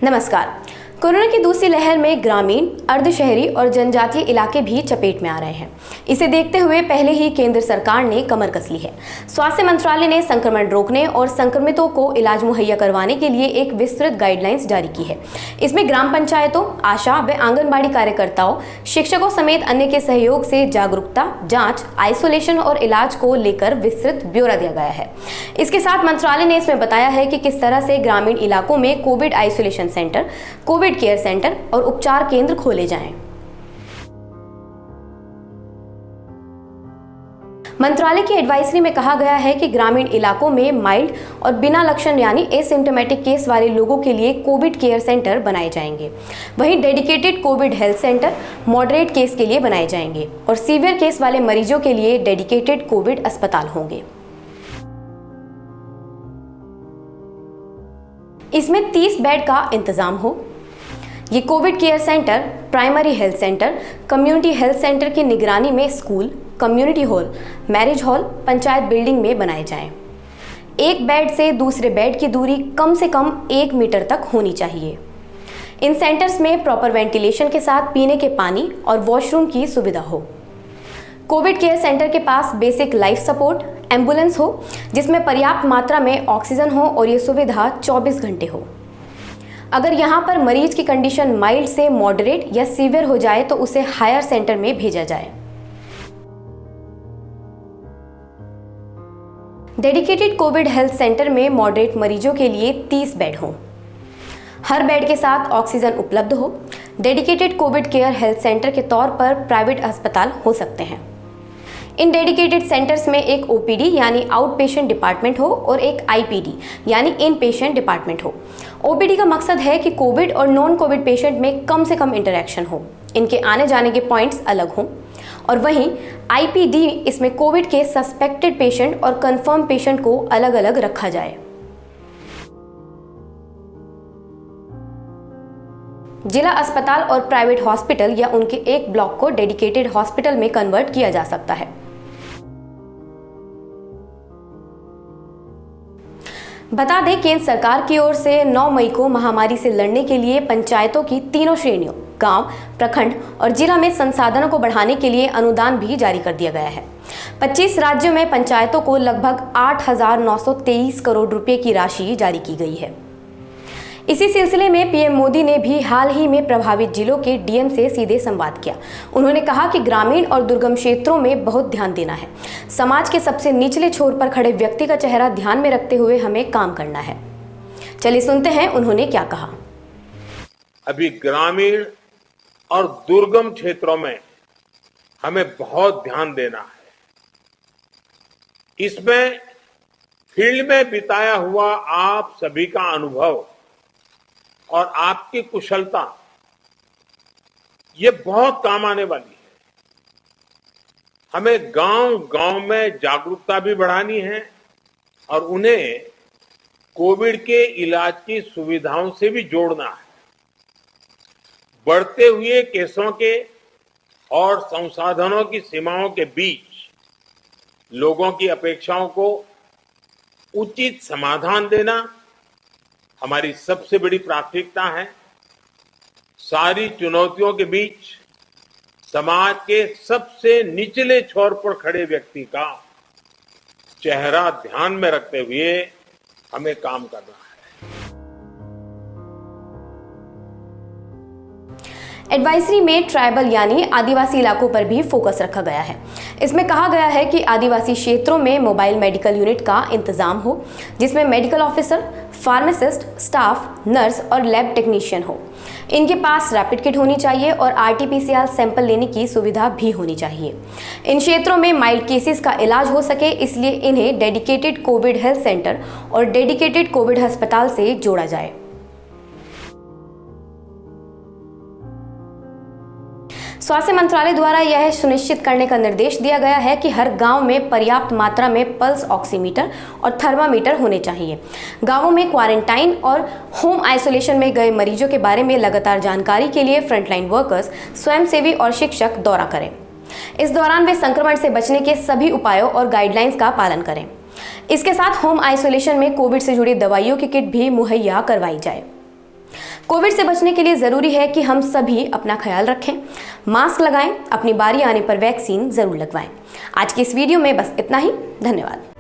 नमस्कार। कोरोना की दूसरी लहर में ग्रामीण, अर्धशहरी और जनजातीय इलाके भी चपेट में आ रहे हैं। इसे देखते हुए पहले ही केंद्र सरकार ने कमर कस ली है। स्वास्थ्य मंत्रालय ने संक्रमण रोकने और संक्रमितों को इलाज मुहैया करवाने के लिए एक विस्तृत गाइडलाइंस जारी की है। इसमें ग्राम पंचायतों, आशा व आंगनबाड़ी कार्यकर्ताओं, शिक्षकों समेत अन्य के सहयोग से जागरूकता, जांच, आइसोलेशन और इलाज को लेकर विस्तृत ब्यौरा दिया गया है। इसके साथ मंत्रालय ने इसमें बताया है कि किस तरह से ग्रामीण इलाकों में Covid isolation centre, Covid care centre और उपचार केंद्र खोले जाएं। मंत्रालय की एडवाइजरी में कहा गया है कि ग्रामीण इलाकों में माइल्ड और बिना लक्षण यानी एसिम्प्टोमेटिक केस वाले लोगों के लिए कोविड केयर सेंटर बनाए जाएंगे। वहीं dedicated Covid health centre moderate case के लिए बनाए जाएंगे और सीवियर केस वाले मरीजों के लिए डेडिकेटेड कोविड अस्पताल होंगे। इसमें 30 बेड का इंतजाम हो। ये Covid care centre primary health centre, community health centre की निगरानी में school, community hall, marriage hall, panchayat building में बनाए जाएं। एक बेड से दूसरे बेड की दूरी कम से कम 1 मीटर तक होनी चाहिए। इन सेंटर्स में प्रॉपर वेंटिलेशन के साथ पीने के पानी और वॉशरूम की सुविधा हो। कोविड केयर सेंटर के पास बेसिक लाइफ सपोर्ट एम्बुलेंस हो, जिसमें पर्याप्त मात्रा में ऑक्सीजन हो और ये सुविधा 24 घंटे हो। अगर यहाँ पर मरीज की कंडीशन माइल्ड से मॉडरेट या सीवियर हो जाए तो उसे हायर सेंटर में भेजा जाए। डेडिकेटेड कोविड हेल्थ सेंटर में मॉडरेट मरीजों के लिए 30 बेड हों। हर बेड के साथ ऑक्सीजन उपलब्ध हो। Dedicated Covid care health centre के तौर पर प्राइवेट अस्पताल हो सकते हैं। इन डेडिकेटेड सेंटर्स में एक ओपीडी यानी आउट पेशेंट डिपार्टमेंट हो और एक आईपीडी यानी इन पेशेंट डिपार्टमेंट हो। ओपीडी का मकसद है कि कोविड और नॉन कोविड पेशेंट में कम से कम इंटरेक्शन हो, इनके आने जाने के पॉइंट्स अलग हों। और वहीं आईपीडी इसमें कोविड के सस्पेक्टेड पेशेंट और कंफर्म पेशेंट को अलग अलग रखा जाए। जिला अस्पताल और प्राइवेट हॉस्पिटल या उनके एक ब्लॉक को डेडिकेटेड हॉस्पिटल में कन्वर्ट किया जा सकता है। बता दें, केंद्र सरकार की ओर से 9 मई को महामारी से लड़ने के लिए पंचायतों की तीनों श्रेणियों गांव, प्रखंड और जिला में संसाधनों को बढ़ाने के लिए अनुदान भी जारी कर दिया गया है। 25 राज्यों में पंचायतों को लगभग 8,923 करोड़ रुपए की राशि जारी की गई है। इसी सिलसिले में पीएम मोदी ने भी हाल ही में प्रभावित जिलों के डीएम से सीधे संवाद किया। उन्होंने कहा कि ग्रामीण और दुर्गम क्षेत्रों में बहुत ध्यान देना है। समाज के सबसे निचले छोर पर खड़े व्यक्ति का चेहरा ध्यान में रखते हुए हमें काम करना है। चलिए सुनते हैं उन्होंने क्या कहा। अभी ग्रामीण और दुर्गम क्षेत्रों में हमें बहुत ध्यान देना है। इसमें फील्ड में बिताया हुआ आप सभी का अनुभव और आपकी कुशलता ये बहुत काम आने वाली है। हमें गांव-गांव में जागरूकता भी बढ़ानी है और उन्हें कोविड के इलाज की सुविधाओं से भी जोड़ना है। बढ़ते हुए केसों के और संसाधनों की सीमाओं के बीच लोगों की अपेक्षाओं को उचित समाधान देना हमारी सबसे बड़ी प्राथमिकता है। सारी चुनौतियों के बीच समाज के सबसे निचले छोर पर खड़े व्यक्ति का चेहरा ध्यान में रखते हुए हमें काम करना है। एडवाइजरी में ट्राइबल यानी आदिवासी इलाकों पर भी फोकस रखा गया है। इसमें कहा गया है कि आदिवासी क्षेत्रों में मोबाइल मेडिकल यूनिट का इंतजाम हो, जिसमें medical officer, pharmacist, staff, nurse और लैब टेक्नीशियन हो। इनके पास रैपिड किट होनी चाहिए और आरटीपीसीआर सैंपल लेने की सुविधा भी होनी चाहिए। इन क्षेत्रों में माइल्ड केसेस का इलाज हो सके, इसलिए इन्हें डेडिकेटेड कोविड हेल्थ सेंटर और डेडिकेटेड कोविड अस्पताल से जोड़ा जाए। स्वास्थ्य मंत्रालय द्वारा यह सुनिश्चित करने का निर्देश दिया गया है कि हर गांव में पर्याप्त मात्रा में पल्स ऑक्सीमीटर और थर्मामीटर होने चाहिए। गांवों में क्वारंटाइन और होम आइसोलेशन में गए मरीजों के बारे में लगातार जानकारी के लिए फ्रंटलाइन वर्कर्स, स्वयंसेवी और शिक्षक दौरा करें। इस दौरान वे संक्रमण से बचने के सभी उपायों और गाइडलाइंस का पालन करें। इसके साथ होम आइसोलेशन में कोविड से जुड़ी दवाइयों की किट भी मुहैया करवाई जाए। कोविड से बचने के लिए ज़रूरी है कि हम सभी अपना ख्याल रखें, मास्क लगाएं, अपनी बारी आने पर वैक्सीन ज़रूर लगवाएं। आज की इस वीडियो में बस इतना ही। धन्यवाद।